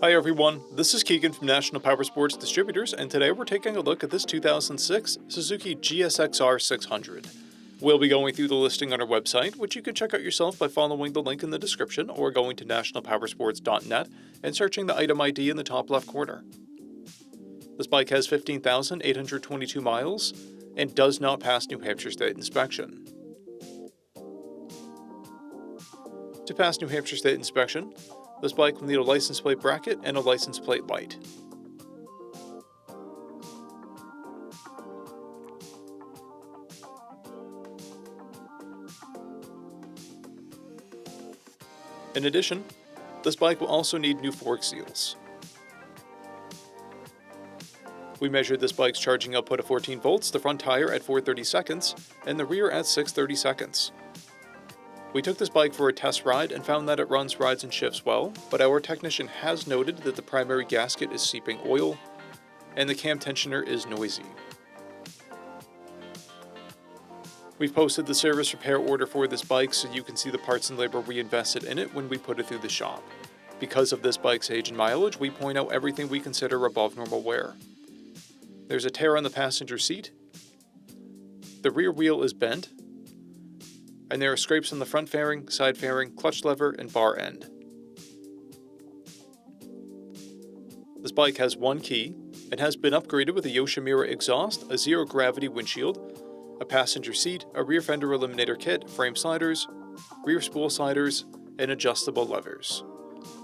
Hi everyone, this is Keegan from National Powersports Distributors, and today we're taking a look at this 2006 Suzuki GSXR600. We'll be going through the listing on our website, which you can check out yourself by following the link in the description or going to nationalpowersports.net and searching the item ID in the top left corner. This bike has 15,822 miles and does not pass New Hampshire State inspection. To pass New Hampshire State inspection, this bike will need a license plate bracket and a license plate light. In addition, this bike will also need new fork seals. We measured this bike's charging output at 14 volts, the front tire at 430 seconds, and the rear at 630 seconds. We took this bike for a test ride and found that it runs, rides, and shifts well, but our technician has noted that the primary gasket is seeping oil, and the cam tensioner is noisy. We've posted the service repair order for this bike so you can see the parts and labor we invested in it when we put it through the shop. Because of this bike's age and mileage, we point out everything we consider above normal wear. There's a tear on the passenger seat, the rear wheel is bent, and there are scrapes on the front fairing, side fairing, clutch lever, and bar end. This bike has one key and has been upgraded with a Yoshimura exhaust, a zero-gravity windshield, a passenger seat, a rear fender eliminator kit, frame sliders, rear spool sliders, and adjustable levers.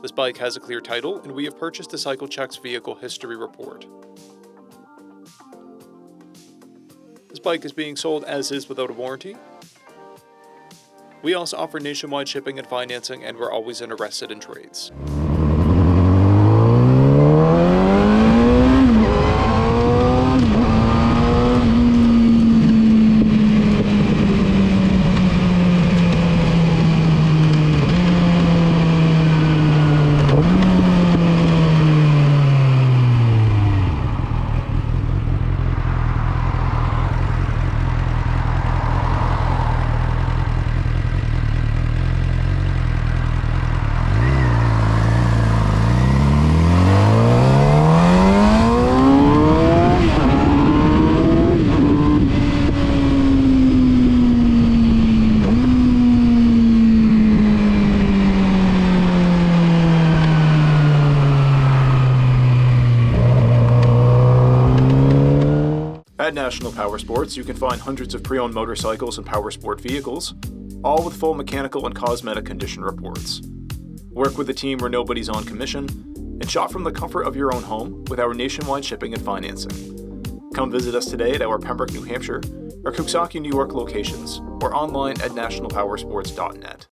This bike has a clear title, and we have purchased a CycleCheck's vehicle history report. This bike is being sold as is without a warranty. We also offer nationwide shipping and financing, and we're always interested in trades. At National Powersports, you can find hundreds of pre-owned motorcycles and powersport vehicles, all with full mechanical and cosmetic condition reports. Work with a team where nobody's on commission, and shop from the comfort of your own home with our nationwide shipping and financing. Come visit us today at our Pembroke, New Hampshire, or Coxsackie, New York locations, or online at nationalpowersports.net.